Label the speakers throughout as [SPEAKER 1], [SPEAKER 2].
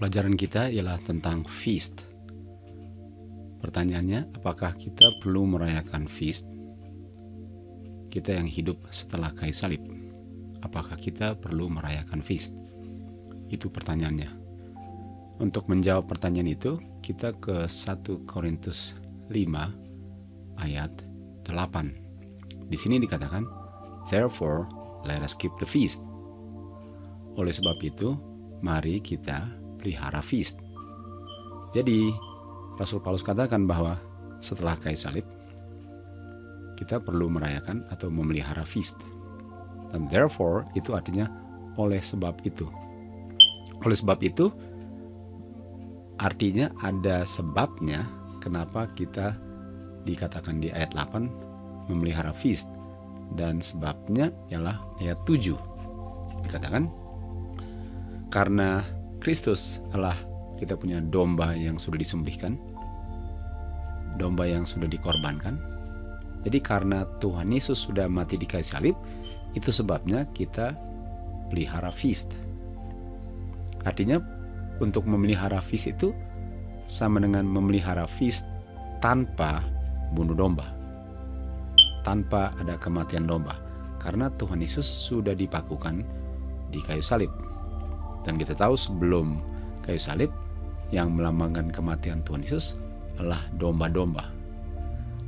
[SPEAKER 1] Pelajaran kita ialah tentang feast. Pertanyaannya, apakah kita perlu merayakan feast? Kita yang hidup setelah kayu salib, apakah kita perlu merayakan feast? Itu pertanyaannya. Untuk menjawab pertanyaan itu, kita ke 1 Korintus 5 ayat 8. Di sini dikatakan, "Therefore, let us keep the feast." Oleh sebab itu, mari kita pelihara feast. Jadi, Rasul Paulus katakan bahwa setelah kayu salib, kita perlu merayakan atau memelihara feast. Dan therefore, itu artinya oleh sebab itu. Oleh sebab itu, artinya ada sebabnya kenapa kita dikatakan di ayat 8 memelihara feast. Dan sebabnya ialah ayat 7. Dikatakan, karena Kristus adalah kita punya domba yang sudah disembelihkan, domba yang sudah dikorbankan. Jadi karena Tuhan Yesus sudah mati di kayu salib, itu sebabnya kita pelihara feast. Artinya untuk memelihara feast itu sama dengan memelihara feast tanpa bunuh domba, tanpa ada kematian domba, karena Tuhan Yesus sudah dipakukan di kayu salib. Dan kita tahu sebelum kayu salib, yang melambangkan kematian Tuhan Yesus adalah domba-domba.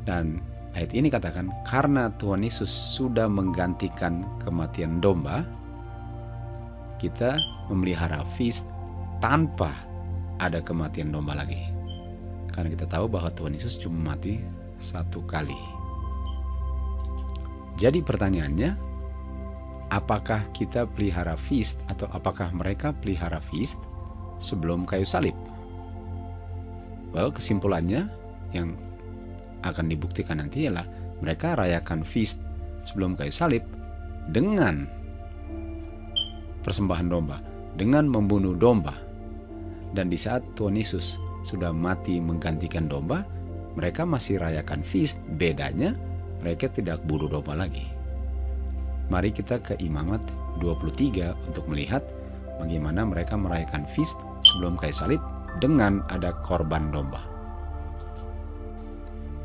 [SPEAKER 1] Dan ayat ini katakan, karena Tuhan Yesus sudah menggantikan kematian domba, kita memelihara feast tanpa ada kematian domba lagi. Karena kita tahu bahwa Tuhan Yesus cuma mati satu kali. Jadi pertanyaannya, apakah kita pelihara feast atau apakah mereka pelihara feast sebelum kayu salib? Well, kesimpulannya yang akan dibuktikan nanti ialah mereka rayakan feast sebelum kayu salib dengan persembahan domba, dengan membunuh domba. Dan di saat Tuhan Yesus sudah mati menggantikan domba, mereka masih rayakan feast. Bedanya, mereka tidak bunuh domba lagi. Mari kita ke Imamat 23 untuk melihat bagaimana mereka merayakan feast sebelum kayu salib dengan ada korban domba.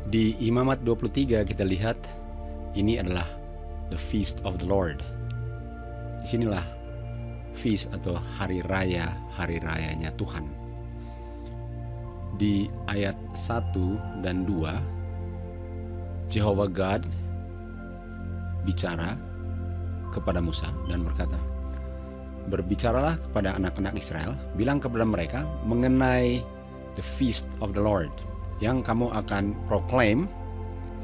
[SPEAKER 1] Di Imamat 23 kita lihat ini adalah the feast of the Lord. Disinilah feast atau hari rayanya Tuhan. Di ayat 1 dan 2, Jehovah God bicara kepada Musa dan berkata, "Berbicaralah kepada anak-anak Israel, bilang kepada mereka mengenai the feast of the Lord yang kamu akan proclaim,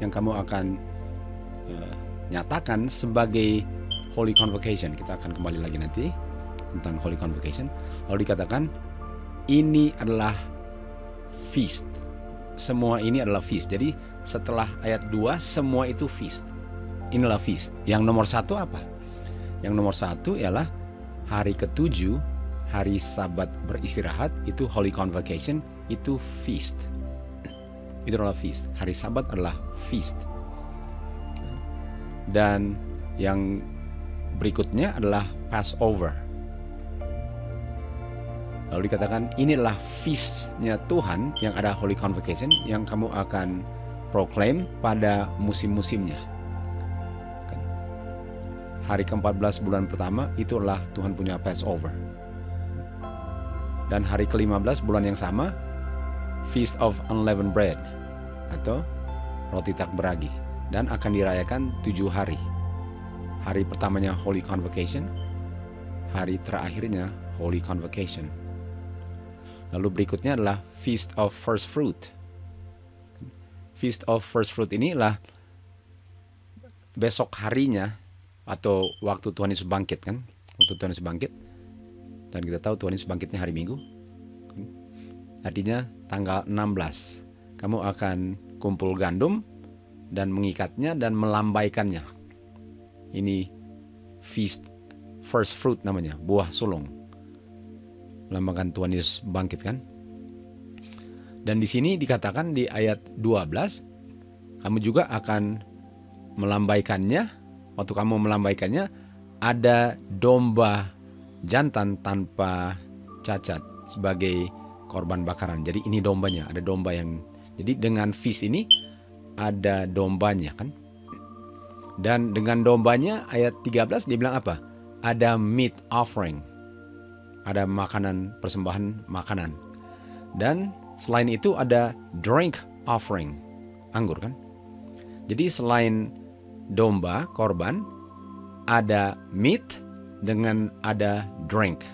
[SPEAKER 1] yang kamu akan nyatakan sebagai Holy Convocation." Kita akan kembali lagi nanti tentang Holy Convocation. Lalu dikatakan, ini adalah feast. Semua ini adalah feast. Jadi setelah ayat 2, semua itu feast. Inilah feast. Yang nomor 1 apa? Yang nomor 1 ialah hari ke-7, hari Sabat beristirahat, itu Holy Convocation, itu feast. Itu adalah feast. Hari Sabat adalah feast. Dan yang berikutnya adalah Passover. Lalu dikatakan, inilah feast-nya Tuhan yang ada Holy Convocation yang kamu akan proclaim pada musim-musimnya. Hari ke-14 bulan pertama itu adalah Tuhan punya Passover. Dan hari ke-15 bulan yang sama, Feast of Unleavened Bread atau roti tak beragi, dan akan dirayakan 7 hari. Hari pertamanya Holy Convocation, hari terakhirnya Holy Convocation. Lalu berikutnya adalah Feast of First Fruit. Feast of First Fruit inilah besok harinya atau waktu Tuhan Yesus bangkit, kan? Waktu Tuhan Yesus bangkit. Dan kita tahu Tuhan Yesus bangkitnya hari Minggu. Artinya tanggal 16 kamu akan kumpul gandum dan mengikatnya dan melambaikannya. Ini feast first fruit namanya, buah sulung. Melambangkan Tuhan Yesus bangkit, kan? Dan di sini dikatakan di ayat 12, kamu juga akan melambaikannya. Waktu kamu melambaikannya, ada domba jantan tanpa cacat sebagai korban bakaran. Jadi ini dombanya, ada domba yang, jadi dengan feast ini ada dombanya kan. Dan dengan dombanya ayat 13 dia bilang apa? Ada meat offering. Ada makanan, persembahan makanan. Dan selain itu ada drink offering. Anggur kan. Jadi selain domba, korban, ada meat dengan ada drink.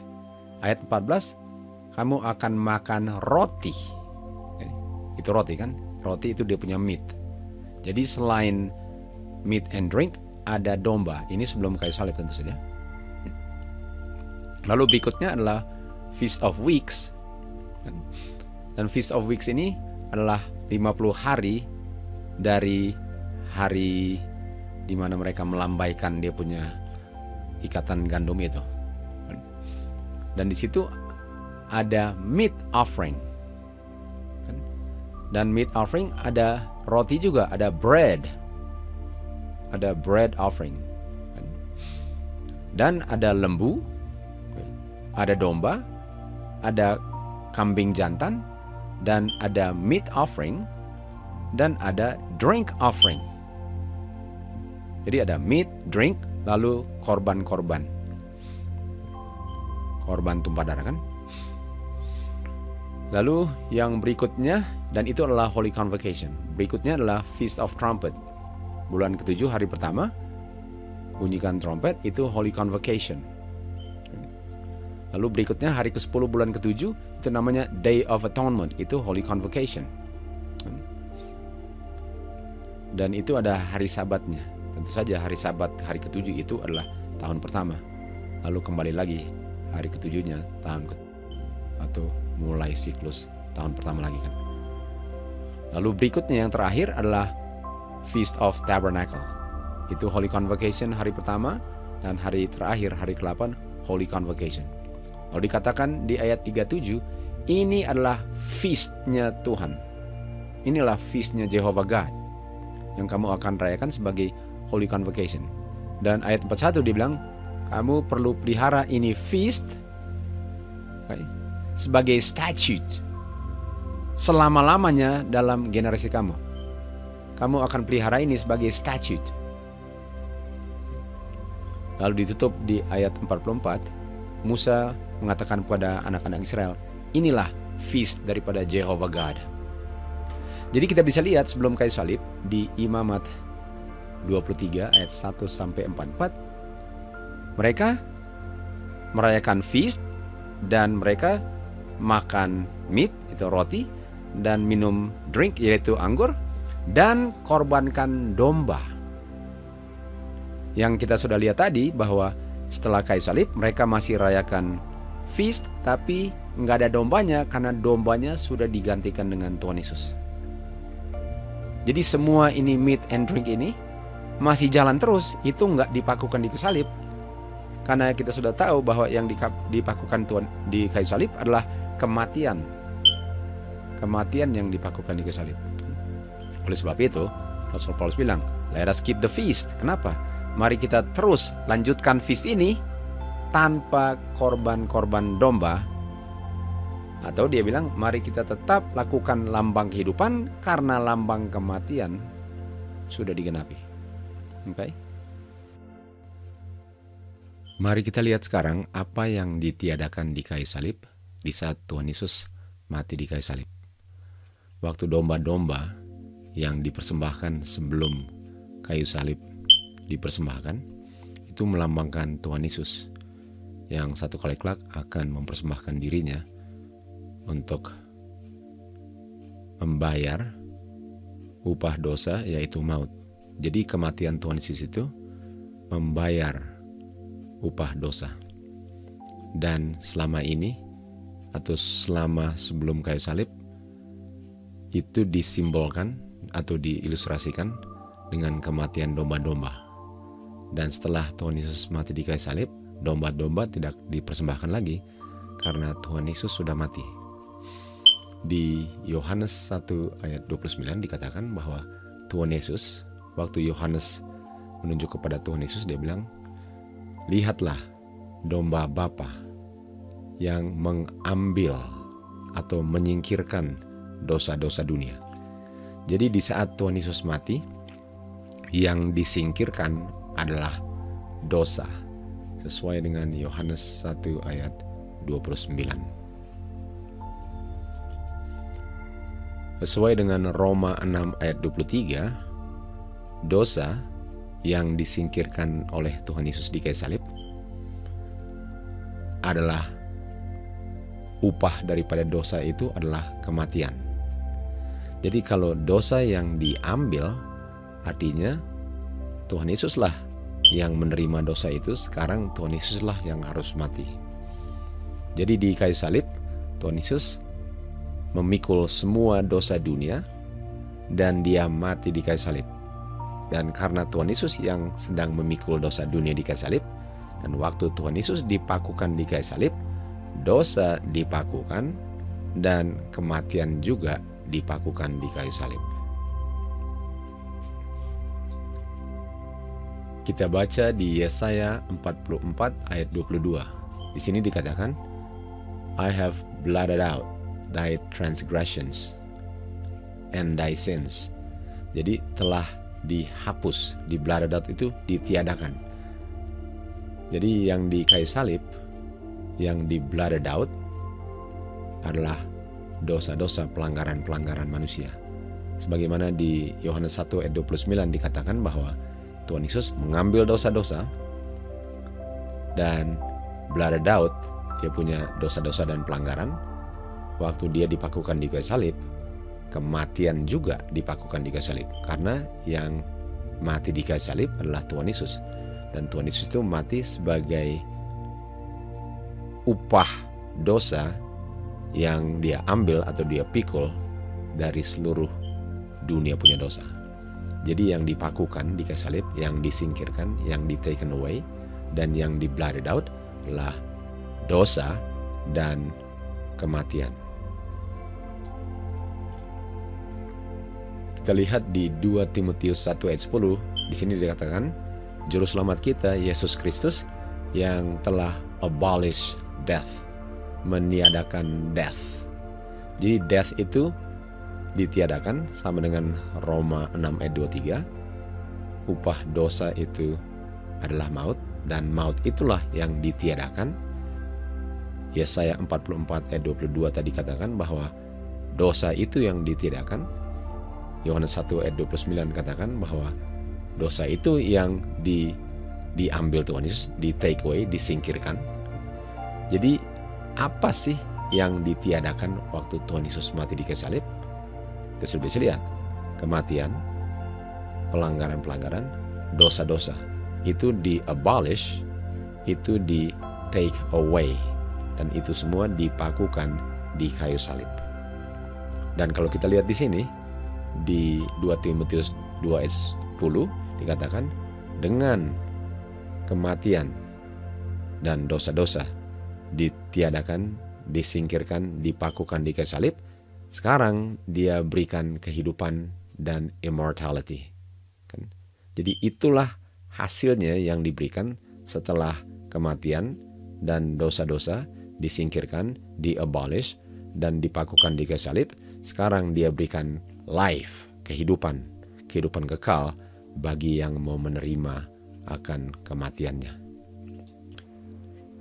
[SPEAKER 1] Ayat 14, kamu akan makan roti. Itu roti kan? Roti itu dia punya meat. Jadi selain meat and drink, ada domba. Ini sebelum kayu salib tentu saja. Lalu berikutnya adalah Feast of Weeks. Dan Feast of Weeks ini adalah 50 hari dari hari di mana mereka melambaikan dia punya ikatan gandum itu. Dan di situ ada meat offering. Dan meat offering ada roti juga, ada bread. Ada bread offering. Dan ada lembu, ada domba, ada kambing jantan, dan ada meat offering, dan ada drink offering. Jadi ada meat, drink, lalu korban-korban. Korban tumpah darah kan. Lalu yang berikutnya, dan itu adalah Holy Convocation. Berikutnya adalah Feast of Trumpet. Bulan ke-7 hari pertama, bunyikan trompet, itu Holy Convocation. Lalu berikutnya hari ke-10 bulan ke-7, itu namanya Day of Atonement, itu Holy Convocation. Dan itu ada hari sabatnya. Tentu saja hari sabat hari ke-7 itu adalah tahun pertama. Lalu kembali lagi hari ke-7-nya tahun atau mulai siklus tahun pertama lagi kan. Lalu berikutnya yang terakhir adalah Feast of Tabernacle. Itu Holy Convocation hari pertama, dan hari terakhir hari ke-8 Holy Convocation. Lalu dikatakan di ayat 37, ini adalah feast-nya Tuhan. Inilah feast-nya Jehovah God yang kamu akan rayakan sebagai Holy Convocation. Dan ayat 41 dibilang, kamu perlu pelihara ini feast sebagai statute selama-lamanya dalam generasi kamu. Kamu akan pelihara ini sebagai statute. Lalu ditutup di ayat 44, Musa mengatakan kepada anak-anak Israel, inilah feast daripada Jehovah God. Jadi kita bisa lihat sebelum kayu salib di Imamat 23 ayat 1 sampai 44, mereka merayakan feast dan mereka makan meat, itu roti, dan minum drink, yaitu anggur, dan korbankan domba. Yang kita sudah lihat tadi bahwa setelah kayu salib mereka masih rayakan feast, tapi nggak ada dombanya karena dombanya sudah digantikan dengan Tuhan Yesus. Jadi semua ini meat and drink ini masih jalan terus, itu nggak dipakukan di kayu salib. Karena kita sudah tahu bahwa yang dipakukan Tuhan di kayu salib adalah kematian. Kematian yang dipakukan di kayu salib. Oleh sebab itu, Rasul Paulus bilang, let us keep the feast. Kenapa? Mari kita terus lanjutkan feast ini tanpa korban-korban domba. Atau dia bilang, mari kita tetap lakukan lambang kehidupan karena lambang kematian sudah digenapi. Okay? Mari kita lihat sekarang apa yang ditiadakan di kayu salib di saat Tuhan Yesus mati di kayu salib. Waktu domba-domba yang dipersembahkan sebelum kayu salib dipersembahkan, itu melambangkan Tuhan Yesus yang satu kali kelak akan mempersembahkan dirinya untuk membayar upah dosa, yaitu maut. Jadi kematian Tuhan Yesus itu membayar upah dosa. Dan selama ini atau selama sebelum kayu salib itu disimbolkan atau diilustrasikan dengan kematian domba-domba. Dan setelah Tuhan Yesus mati di kayu salib, domba-domba tidak dipersembahkan lagi karena Tuhan Yesus sudah mati. Di Yohanes 1 ayat 29 dikatakan bahwa Tuhan Yesus, waktu Yohanes menunjuk kepada Tuhan Yesus, dia bilang, lihatlah domba Bapa yang mengambil atau menyingkirkan dosa-dosa dunia. Jadi di saat Tuhan Yesus mati, yang disingkirkan adalah dosa, sesuai dengan Yohanes 1 ayat 29. Sesuai dengan Roma 6 ayat 23, dosa yang disingkirkan oleh Tuhan Yesus di kayu salib adalah upah daripada dosa itu adalah kematian. Jadi kalau dosa yang diambil, artinya Tuhan Yesuslah yang menerima dosa itu. Sekarang Tuhan Yesuslah yang harus mati. Jadi di kayu salib Tuhan Yesus memikul semua dosa dunia dan dia mati di kayu salib. Dan karena Tuhan Yesus yang sedang memikul dosa dunia di kayu salib, dan waktu Tuhan Yesus dipakukan di kayu salib, dosa dipakukan dan kematian juga dipakukan di kayu salib. Kita baca di Yesaya 44 ayat 22. Di sini dikatakan, I have blotted out thy transgressions and thy sins. Jadi telah dihapus, di blotted out itu ditiadakan. Jadi yang di kayu salib, yang di blotted out adalah dosa-dosa pelanggaran-pelanggaran manusia. Sebagaimana di Yohanes 1 ayat 29 dikatakan bahwa Tuhan Yesus mengambil dosa-dosa dan blotted out, dia punya dosa-dosa dan pelanggaran. Waktu dia dipakukan di kayu salib, kematian juga dipakukan di kayu salib. Karena yang mati di kayu salib adalah Tuhan Yesus. Dan Tuhan Yesus itu mati sebagai upah dosa yang dia ambil atau dia pikul dari seluruh dunia punya dosa. Jadi yang dipakukan di kayu salib, yang disingkirkan, yang di taken away, dan yang di blotted out adalah dosa dan kematian. Kita lihat di 2 Timotius 1 ayat 10, di sini dikatakan juru selamat kita Yesus Kristus yang telah abolish death, meniadakan death. Jadi death itu ditiadakan sama dengan Roma 6 ayat 23. Upah dosa itu adalah maut, dan maut itulah yang ditiadakan. Yesaya 44 ayat 22 tadi katakan bahwa dosa itu yang ditiadakan. Yohanes 1 ayat 29 katakan bahwa dosa itu yang diambil Tuhan Yesus, di take away, disingkirkan. Jadi apa sih yang ditiadakan waktu Tuhan Yesus mati di kayu salib? Kita sudah bisa lihat kematian, pelanggaran-pelanggaran, dosa-dosa itu di-abolish, itu di-take away, dan itu semua dipakukan di kayu salib. Dan kalau kita lihat di sini di 2 Timotius 2 ayat 10 dikatakan dengan kematian dan dosa-dosa ditiadakan, disingkirkan, dipakukan di kayu salib. Sekarang dia berikan kehidupan dan immortality. Kan? Jadi itulah hasilnya yang diberikan setelah kematian dan dosa-dosa disingkirkan, di-abolish, dan dipakukan di kayu salib. Sekarang dia berikan life, kehidupan kekal bagi yang mau menerima akan kematiannya.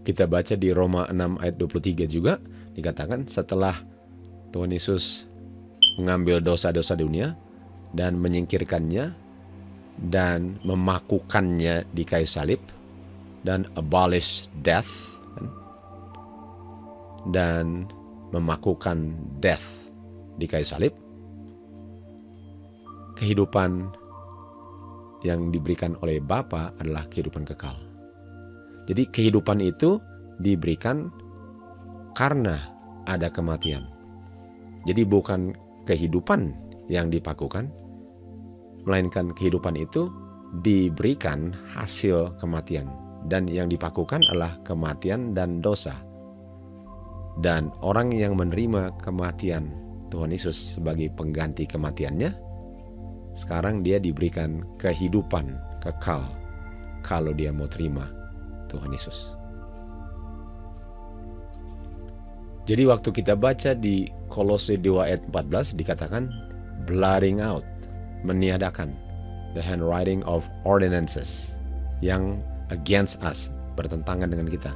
[SPEAKER 1] Kita baca di Roma 6 ayat 23 juga dikatakan setelah Tuhan Yesus mengambil dosa-dosa dunia dan menyingkirkannya dan memakukannya di kayu salib dan abolish death, dan memakukan death di kayu salib. Kehidupan yang diberikan oleh Bapa adalah kehidupan kekal. Jadi kehidupan itu diberikan karena ada kematian. Jadi bukan kehidupan yang dipakukan, melainkan kehidupan itu diberikan hasil kematian. Dan yang dipakukan adalah kematian dan dosa. Dan orang yang menerima kematian Tuhan Yesus sebagai pengganti kematiannya, sekarang dia diberikan kehidupan kekal kalau dia mau terima Tuhan Yesus. Jadi waktu kita baca di Kolose 2 ayat 14 dikatakan blotting out, meniadakan, the handwriting of ordinances, yang against us, bertentangan dengan kita,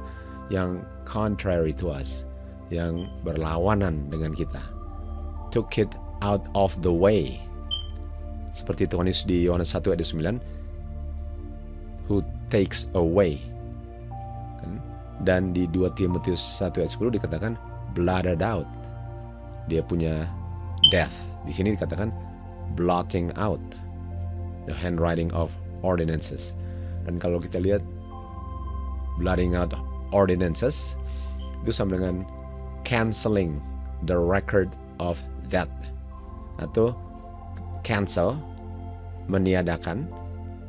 [SPEAKER 1] yang contrary to us, yang berlawanan dengan kita. Took it out of the way. Seperti Tuhan Yesus di Yohanes 1 ayat 9, who takes away. Dan di 2 Timotius 1 ayat 10 dikatakan blotted out. Dia punya death. Di sini dikatakan blotting out, the handwriting of ordinances. Dan kalau kita lihat blotting out ordinances itu sama dengan canceling the record of death, atau cancel, meniadakan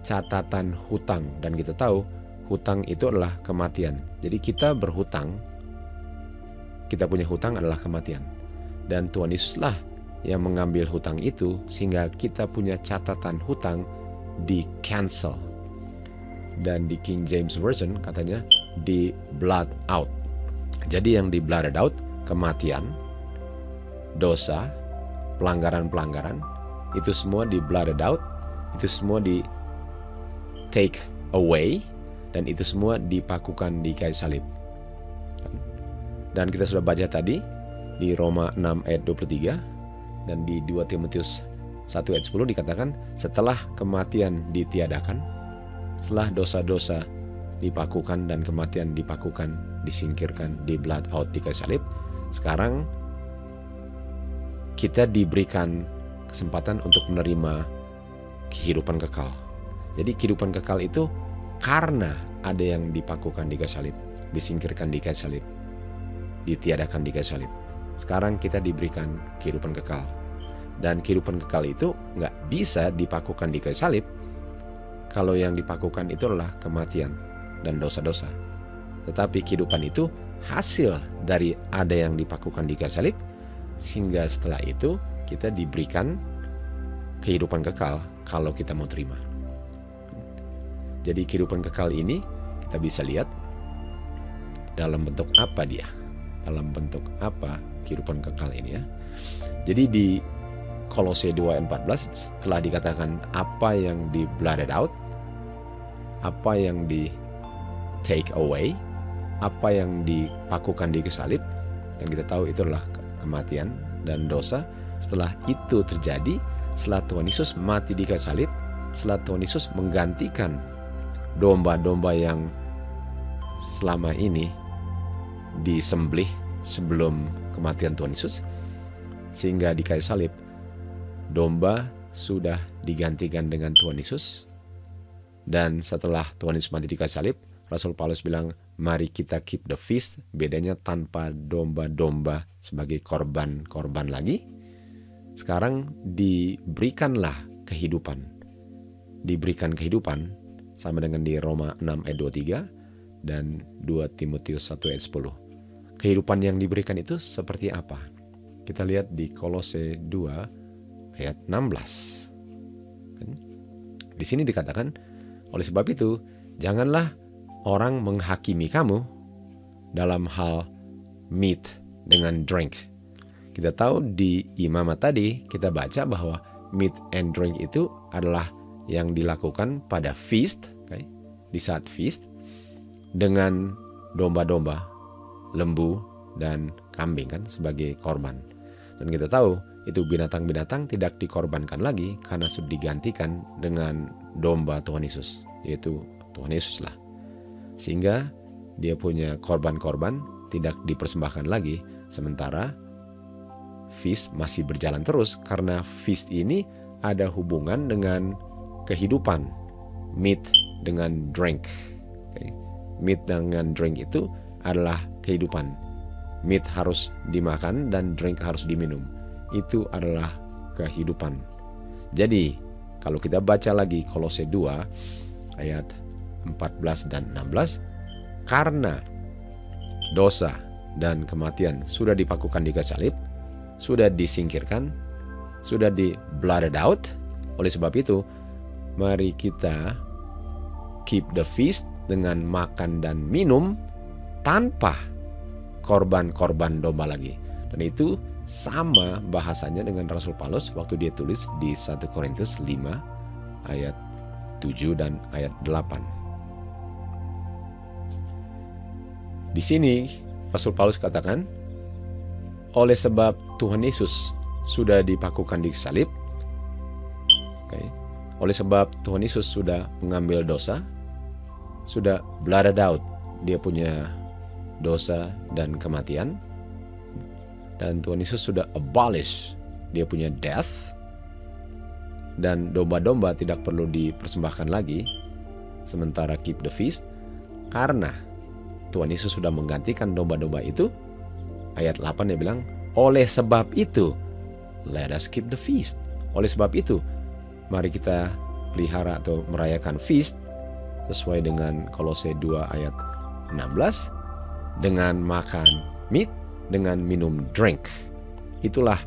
[SPEAKER 1] catatan hutang. Dan kita tahu hutang itu adalah kematian. Jadi kita berhutang, kita punya hutang adalah kematian. Dan Tuhan Yesuslah yang mengambil hutang itu sehingga kita punya catatan hutang di cancel. Dan di King James Version katanya di blot out. Jadi yang di blotted out kematian, dosa, pelanggaran-pelanggaran, itu semua di blotted out, itu semua di take away, dan itu semua dipakukan di kayu salib. Dan kita sudah baca tadi di Roma 6 ayat 23 dan di 2 Timotius 1 ayat 10 dikatakan setelah kematian ditiadakan, setelah dosa-dosa dipakukan dan kematian dipakukan, disingkirkan, di blot out di kayu salib, sekarang kita diberikan kesempatan untuk menerima kehidupan kekal. Jadi kehidupan kekal itu karena ada yang dipakukan di kayu salib, disingkirkan di kayu salib, ditiadakan di kayu salib. Sekarang kita diberikan kehidupan kekal. Dan kehidupan kekal itu nggak bisa dipakukan di kayu salib kalau yang dipakukan itu adalah kematian dan dosa-dosa. Tetapi kehidupan itu hasil dari ada yang dipakukan di kayu salib, sehingga setelah itu kita diberikan kehidupan kekal kalau kita mau terima. Jadi kehidupan kekal ini kita bisa lihat dalam bentuk apa dia, dalam bentuk apa kehidupan kekal ini ya. Jadi di Kolose 2 ayat 14 setelah dikatakan apa yang di blotted out, apa yang di take away, apa yang dipakukan di kayu salib, dan kita tahu itu adalah kematian dan dosa. Setelah itu terjadi, setelah Tuhan Yesus mati di kayu salib, setelah Tuhan Yesus menggantikan domba-domba yang selama ini disembelih sebelum kematian Tuhan Yesus, sehingga di kayu salib domba sudah digantikan dengan Tuhan Yesus. Dan setelah Tuhan Yesus mati di kayu salib, Rasul Paulus bilang, mari kita keep the feast, bedanya tanpa domba-domba sebagai korban-korban lagi. Sekarang diberikanlah kehidupan. Diberikan kehidupan sama dengan di Roma 6 ayat 23 dan 2 Timotius 1 ayat 10. Kehidupan yang diberikan itu seperti apa? Kita lihat di Kolose 2 ayat 16. Di sini dikatakan, oleh sebab itu, janganlah orang menghakimi kamu dalam hal meat dengan drink. Kita tahu di imamat tadi kita baca bahwa meat and drink itu adalah yang dilakukan pada feast, okay? Di saat feast dengan domba-domba, lembu dan kambing kan sebagai korban. Dan kita tahu itu binatang-binatang tidak dikorbankan lagi karena sudah digantikan dengan domba Tuhan Yesus, yaitu Tuhan Yesus lah. Sehingga dia punya korban-korban tidak dipersembahkan lagi, sementara feast masih berjalan terus karena feast ini ada hubungan dengan kehidupan, meat dengan drink. Okay. Meat dengan drink itu adalah kehidupan. Meat harus dimakan dan drink harus diminum. Itu adalah kehidupan. Jadi kalau kita baca lagi Kolose 2 ayat 14 dan 16, karena dosa dan kematian sudah dipakukan di kayu salib, sudah disingkirkan, sudah di blotted out. Oleh sebab itu, mari kita keep the feast dengan makan dan minum tanpa korban-korban domba lagi. Dan itu sama bahasanya dengan Rasul Paulus waktu dia tulis di 1 Korintus 5 ayat 7 dan ayat 8. Di sini Rasul Paulus katakan, oleh sebab Tuhan Yesus sudah dipakukan di salib, oleh sebab Tuhan Yesus sudah mengambil dosa, sudah blotted out dia punya dosa dan kematian, dan Tuhan Yesus sudah abolish dia punya death, dan domba-domba tidak perlu dipersembahkan lagi, sementara keep the feast, karena Tuhan Yesus sudah menggantikan domba-domba itu. Ayat 8 dia bilang, oleh sebab itu let us keep the feast. Oleh sebab itu mari kita pelihara atau merayakan feast sesuai dengan Kolose 2 ayat 16, dengan makan meat, dengan minum drink. Itulah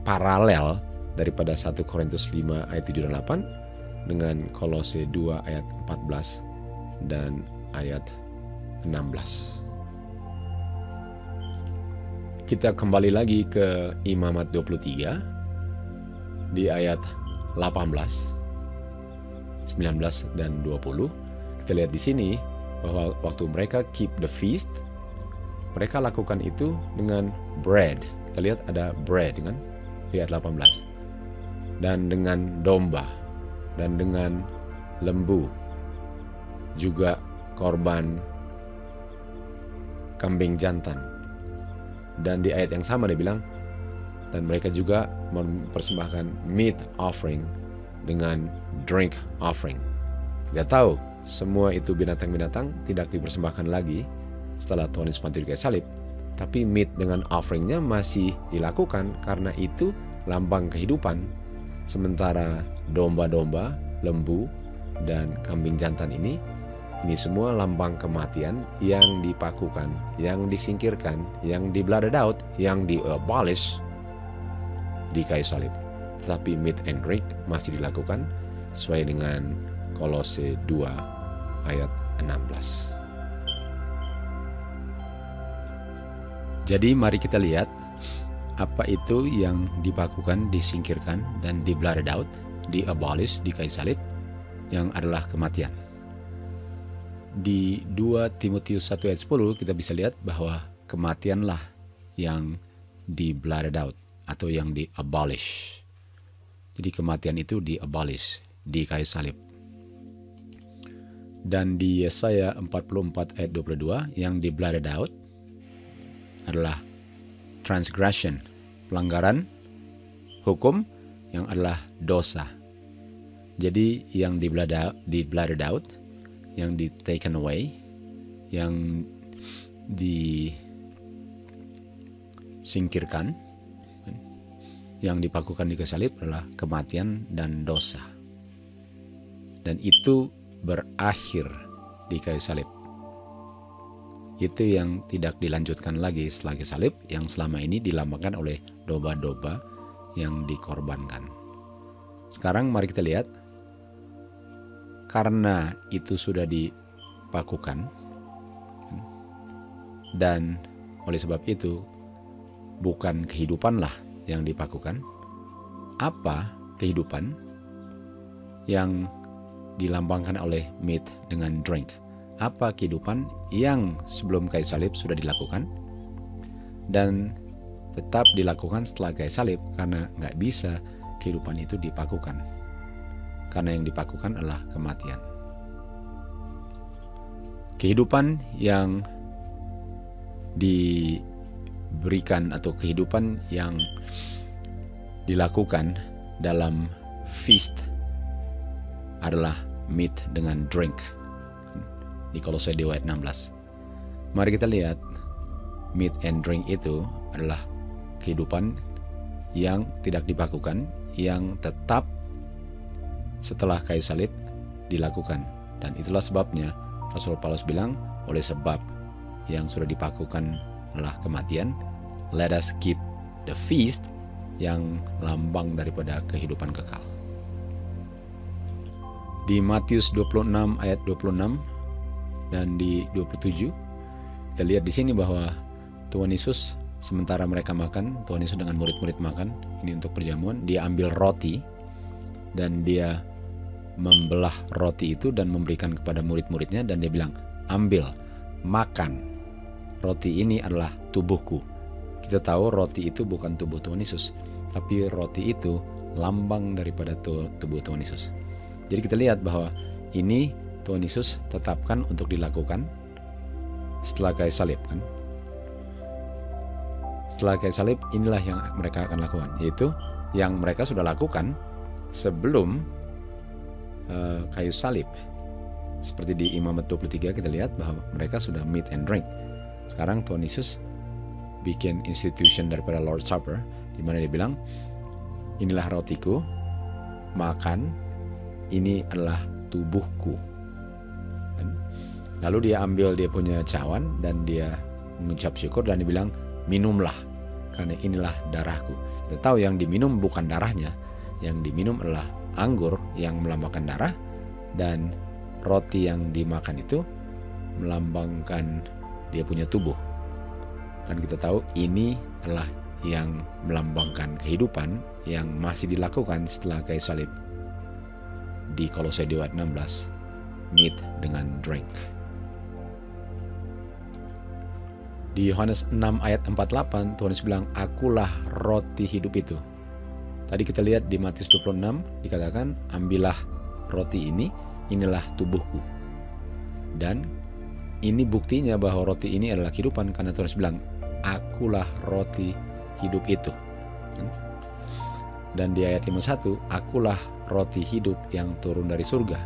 [SPEAKER 1] paralel daripada 1 Korintus 5 ayat 7 dan 8 dengan Kolose 2 ayat 14 dan ayat 16. Kita kembali lagi ke Imamat 23 di ayat 18, 19 dan 20. Kita lihat di sini bahwa waktu mereka keep the feast, mereka lakukan itu dengan bread. Kita lihat ada bread kan di ayat 18. Dan dengan domba dan dengan lembu, juga korban kambing jantan. Dan di ayat yang sama dia bilang, dan mereka juga mempersembahkan meat offering dengan drink offering. Kita tahu semua itu binatang-binatang tidak dipersembahkan lagi setelah Tuhan Yesus mati di kayu salib, tapi meat dengan offeringnya masih dilakukan karena itu lambang kehidupan. Sementara domba-domba, lembu, dan kambing jantan ini semua lambang kematian yang dipakukan, yang disingkirkan, yang di-blotted out, yang di-abolish di kayu salib. Tetapi meat and drink masih dilakukan sesuai dengan Kolose 2 ayat 16. Jadi mari kita lihat apa itu yang dipakukan, disingkirkan, dan di-blotted out, di-abolish di kayu salib, yang adalah kematian. Di 2 Timotius 1 ayat 10 kita bisa lihat bahwa kematianlah yang di-blotted out atau yang di-abolish. Jadi kematian itu di-abolish di kayu salib. Dan di Yesaya 44 ayat 22 yang di-blotted out adalah transgression, pelanggaran hukum yang adalah dosa. Jadi yang di-blotted out, yang di taken away, yang disingkirkan, yang dipakukan di kayu salib adalah kematian dan dosa. Dan itu berakhir di kayu salib. Itu yang tidak dilanjutkan lagi setelah kayu salib, yang selama ini dilambangkan oleh domba-domba yang dikorbankan. Sekarang mari kita lihat, karena itu sudah dipakukan, dan oleh sebab itu bukan kehidupanlah yang dipakukan. Apa kehidupan yang dilambangkan oleh meat dengan drink? Apa kehidupan yang sebelum kayu salib sudah dilakukan dan tetap dilakukan setelah kayu salib, karena nggak bisa kehidupan itu dipakukan, karena yang dipakukan adalah kematian. Kehidupan yang diberikan atau kehidupan yang dilakukan dalam feast adalah meat dengan drink di Kolose 2 ayat 16. Mari kita lihat, meat and drink itu adalah kehidupan yang tidak dipakukan, yang tetap setelah kayu salib dilakukan. Dan itulah sebabnya Rasul Paulus bilang, oleh sebab yang sudah dipakukan adalah kematian, let us keep the feast, yang lambang daripada kehidupan kekal. Di Matius 26 ayat 26 dan di 27 Kita lihat di sini bahwa Tuhan Yesus, sementara mereka makan, Tuhan Yesus dengan murid-murid makan, ini untuk perjamuan, dia ambil roti dan dia membelah roti itu dan memberikan kepada murid-muridnya, dan dia bilang, ambil, makan, roti ini adalah tubuhku. Kita tahu roti itu bukan tubuh Tuhan Yesus, tapi roti itu lambang daripada tubuh Tuhan Yesus. Jadi kita lihat bahwa ini Tuhan Yesus tetapkan untuk dilakukan setelah kayu salib, kan? Setelah kayu salib, inilah yang mereka akan lakukan, yaitu yang mereka sudah lakukan sebelum kayu salib. Seperti di Imamat 23 kita lihat bahwa mereka sudah meat and drink. Sekarang Tuhan Yesus bikin institution daripada Lord Supper, di mana dia bilang, inilah rotiku, makan, ini adalah tubuhku. Lalu dia ambil dia punya cawan dan dia mengucap syukur dan dia bilang, minumlah, karena inilah darahku. Kita tahu yang diminum bukan darahnya, yang diminum adalah anggur yang melambangkan darah, dan roti yang dimakan itu melambangkan dia punya tubuh. Dan kita tahu ini adalah yang melambangkan kehidupan yang masih dilakukan setelah kayu salib di Kolose 2 ayat 16, meat dengan drink. Di Yohanes 6 ayat 48, Tuhan Yesus bilang, akulah roti hidup itu. Tadi kita lihat di Matius 26 dikatakan, ambillah roti ini, inilah tubuhku. Dan ini buktinya bahwa roti ini adalah kehidupan, karena Tuhan Yesus bilang, akulah roti hidup itu. Dan di ayat 51, akulah roti hidup yang turun dari surga.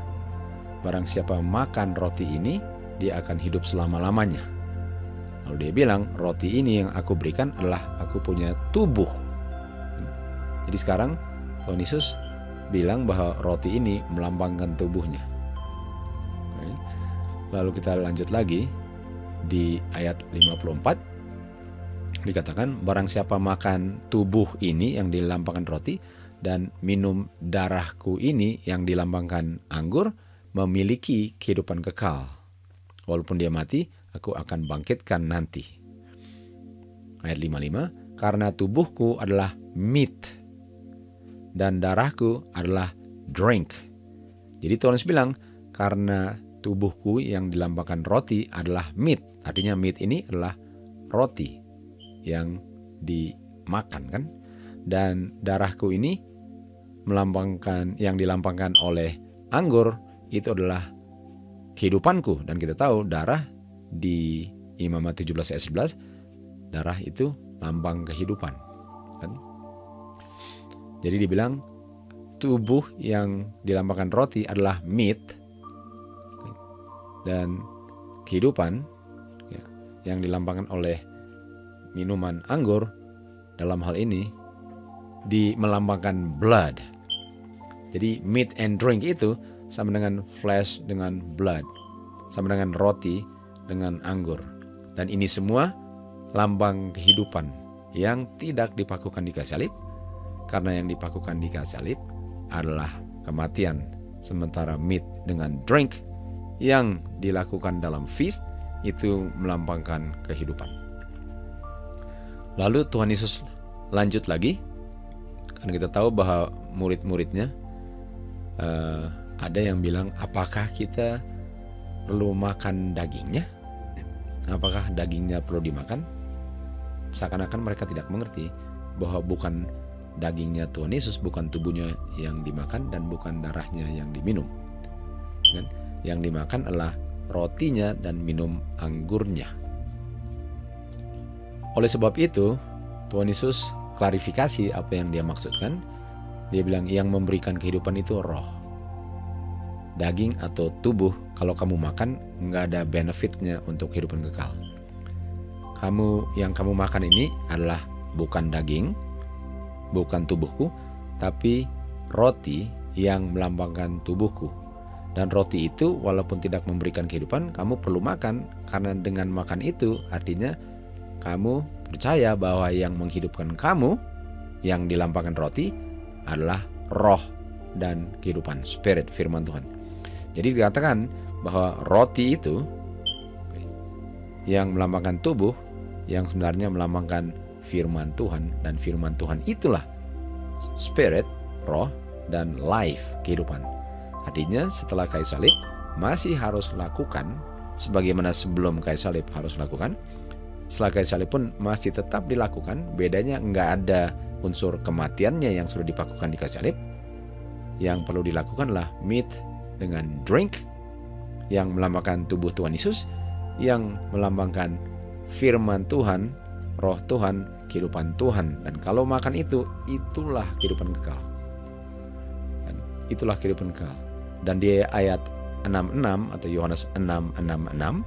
[SPEAKER 1] Barang siapa makan roti ini, dia akan hidup selama-lamanya. Lalu dia bilang, roti ini yang aku berikan adalah aku punya tubuh. Jadi sekarang Tuhan Yesus bilang bahwa roti ini melambangkan tubuhnya. Oke. Lalu kita lanjut lagi di ayat 54. Dikatakan, barang siapa makan tubuh ini yang dilambangkan roti dan minum darahku ini yang dilambangkan anggur, memiliki kehidupan kekal. Walaupun dia mati, aku akan bangkitkan nanti. Ayat 55, karena tubuhku adalah meat dan darahku adalah drink. Jadi Tuhan Yesus bilang, karena tubuhku yang dilambangkan roti adalah meat. Artinya meat ini adalah roti yang dimakan, kan? Dan darahku ini melambangkan, yang dilambangkan oleh anggur, itu adalah kehidupanku. Dan kita tahu darah di Imamat 17 ayat 11, darah itu lambang kehidupan, kan? Jadi dibilang tubuh yang dilambangkan roti adalah meat, dan kehidupan ya, yang dilambangkan oleh minuman anggur dalam hal ini melambangkan blood. Jadi meat and drink itu sama dengan flesh dengan blood, sama dengan roti dengan anggur. Dan ini semua lambang kehidupan yang tidak dipakukan di kayu salib, karena yang dipakukan di kayu salib adalah kematian. Sementara meat dengan drink yang dilakukan dalam feast itu melambangkan kehidupan. Lalu Tuhan Yesus lanjut lagi, karena kita tahu bahwa murid-muridnya ada yang bilang, apakah kita perlu makan dagingnya? Apakah dagingnya perlu dimakan? Seakan-akan mereka tidak mengerti bahwa bukan dagingnya Tuhan Yesus, bukan tubuhnya yang dimakan, dan bukan darahnya yang diminum. Yang dimakan adalah rotinya dan minum anggurnya. Oleh sebab itu, Tuhan Yesus klarifikasi apa yang dia maksudkan. Dia bilang, yang memberikan kehidupan itu roh. Daging atau tubuh, kalau kamu makan, nggak ada benefitnya untuk kehidupan kekal. Yang kamu makan ini adalah bukan daging, bukan tubuhku, tapi roti yang melambangkan tubuhku. Dan roti itu walaupun tidak memberikan kehidupan, kamu perlu makan, karena dengan makan itu artinya kamu percaya bahwa yang menghidupkan kamu, yang dilambangkan roti, adalah roh dan kehidupan, spirit, firman Tuhan. Jadi dikatakan bahwa roti itu yang melambangkan tubuh, yang sebenarnya melambangkan firman Tuhan. Dan firman Tuhan itulah spirit, roh, dan life, kehidupan. Artinya setelah kayu salib masih harus lakukan sebagaimana sebelum kayu salib harus lakukan. Setelah kayu salib pun masih tetap dilakukan. Bedanya nggak ada unsur kematiannya yang sudah dipakukan di kayu salib. Yang perlu dilakukanlah meat dengan drink, yang melambangkan tubuh Tuhan Yesus, yang melambangkan firman Tuhan, roh Tuhan, kehidupan Tuhan. Dan kalau makan itu, itulah kehidupan kekal. Dan itulah kehidupan kekal. Dan di ayat 66 atau Yohanes 6:6,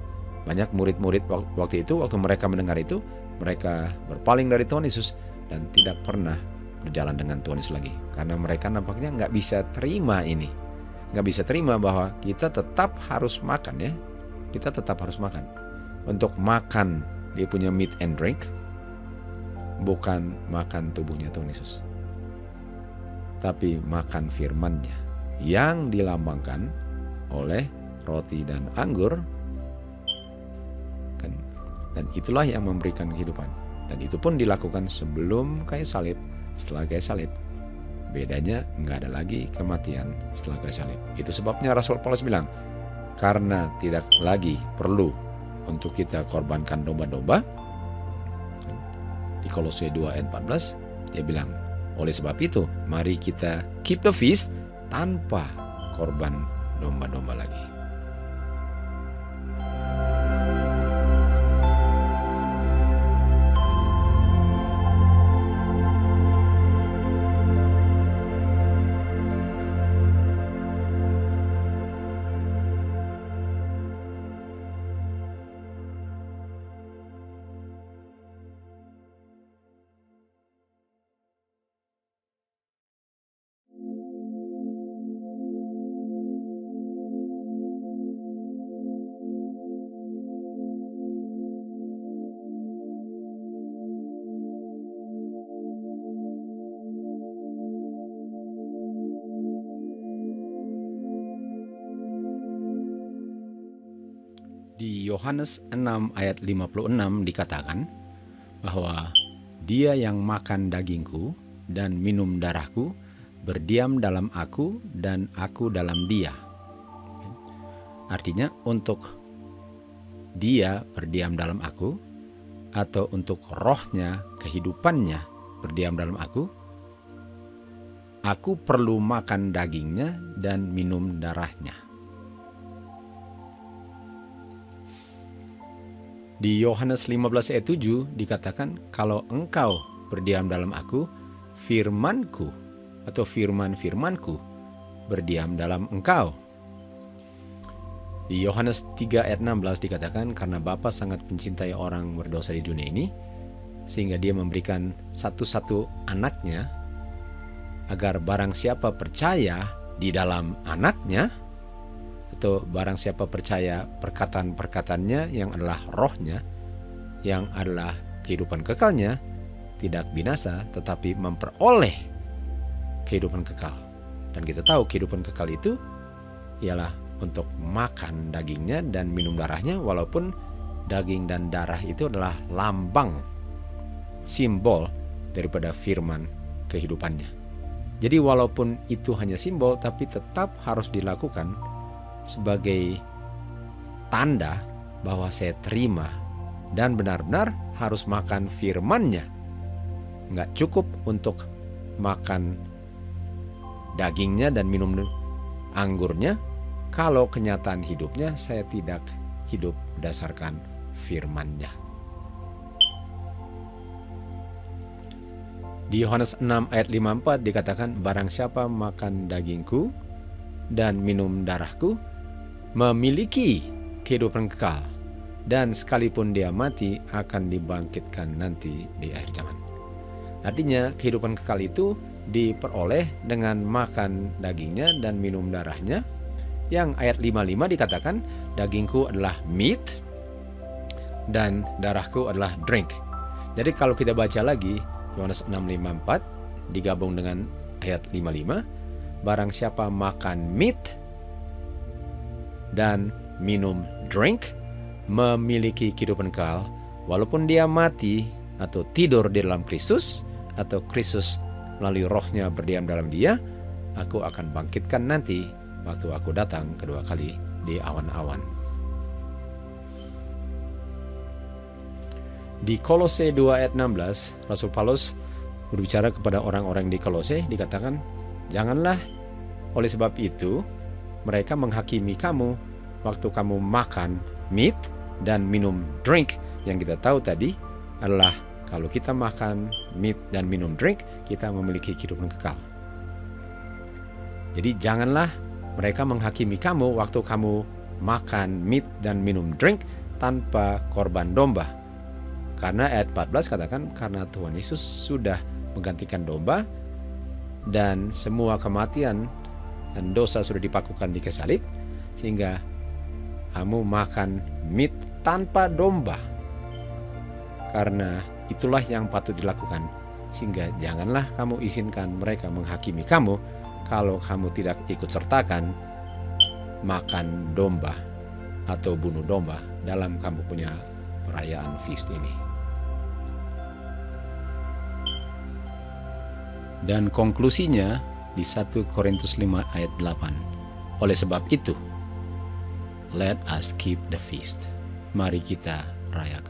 [SPEAKER 1] banyak murid-murid waktu itu, waktu mereka mendengar itu, mereka berpaling dari Tuhan Yesus dan tidak pernah berjalan dengan Tuhan Yesus lagi. Karena mereka nampaknya nggak bisa terima ini. Nggak bisa terima bahwa kita tetap harus makan ya. Kita tetap harus makan. Untuk makan dia punya meat and drink, bukan makan tubuhnya Tuhan Yesus, tapi makan firman-Nya yang dilambangkan oleh roti dan anggur. Dan itulah yang memberikan kehidupan. Dan itu pun dilakukan sebelum kayu salib. Setelah kayu salib, bedanya nggak ada lagi kematian setelah kayu salib. Itu sebabnya Rasul Paulus bilang, karena tidak lagi perlu untuk kita korbankan domba-domba. Di Kolose 2 ayat 14 dia bilang, oleh sebab itu mari kita keep the feast tanpa korban domba-domba lagi. Di Yohanes 6 ayat 56 dikatakan bahwa dia yang makan dagingku dan minum darahku berdiam dalam aku dan aku dalam dia. Artinya untuk dia berdiam dalam aku atau untuk rohnya, kehidupannya berdiam dalam aku perlu makan dagingnya dan minum darahnya. Di Yohanes 15 ayat 7 dikatakan, kalau engkau berdiam dalam aku, firmanku atau firman-firmanku berdiam dalam engkau. Di Yohanes 3 ayat 16 dikatakan, karena Bapa sangat mencintai orang berdosa di dunia ini, sehingga dia memberikan satu-satu anaknya, agar barang siapa percaya di dalam anaknya, atau barang siapa percaya perkataan-perkataannya yang adalah rohnya, yang adalah kehidupan kekalnya, tidak binasa tetapi memperoleh kehidupan kekal. Dan kita tahu kehidupan kekal itu ialah untuk makan dagingnya dan minum darahnya, walaupun daging dan darah itu adalah lambang, simbol daripada firman kehidupannya. Jadi walaupun itu hanya simbol, tapi tetap harus dilakukan sebagai tanda bahwa saya terima dan benar-benar harus makan firman-Nya. Nggak cukup untuk makan dagingnya dan minum anggurnya kalau kenyataan hidupnya saya tidak hidup berdasarkan firman-Nya. Di Yohanes 6 ayat 54 dikatakan, barang siapa makan dagingku dan minum darahku memiliki kehidupan kekal, dan sekalipun dia mati akan dibangkitkan nanti di akhir zaman. Artinya kehidupan kekal itu diperoleh dengan makan dagingnya dan minum darahnya. Yang ayat 55 dikatakan, dagingku adalah meat dan darahku adalah drink. Jadi kalau kita baca lagi Yohanes 6:54 digabung dengan ayat 55, barang siapa makan meat dan minum drink
[SPEAKER 2] memiliki kehidupan kekal, walaupun dia mati atau tidur di dalam Kristus, atau Kristus melalui rohnya berdiam dalam dia, aku akan bangkitkan nanti waktu aku datang kedua kali di awan-awan. Di Kolose 2 ayat 16, Rasul Paulus berbicara kepada orang-orang di Kolose, dikatakan, janganlah oleh sebab itu mereka menghakimi kamu waktu kamu makan meat dan minum drink. Yang kita tahu tadi adalah kalau kita makan meat dan minum drink, kita memiliki kehidupan kekal. Jadi janganlah mereka menghakimi kamu waktu kamu makan meat dan minum drink tanpa korban domba. Karena ayat 14 katakan, karena Tuhan Yesus sudah menggantikan domba dan semua kematian dan dosa sudah dipakukan di kayu salib, sehingga kamu makan meat tanpa domba. Karena itulah yang patut dilakukan, sehingga janganlah kamu izinkan mereka menghakimi kamu kalau kamu tidak ikut sertakan makan domba atau bunuh domba dalam kamu punya perayaan feast ini.
[SPEAKER 1] Dan konklusinya di 1 Korintus 5 ayat 8. Oleh sebab itu, let us keep the feast. Mari kita rayakan.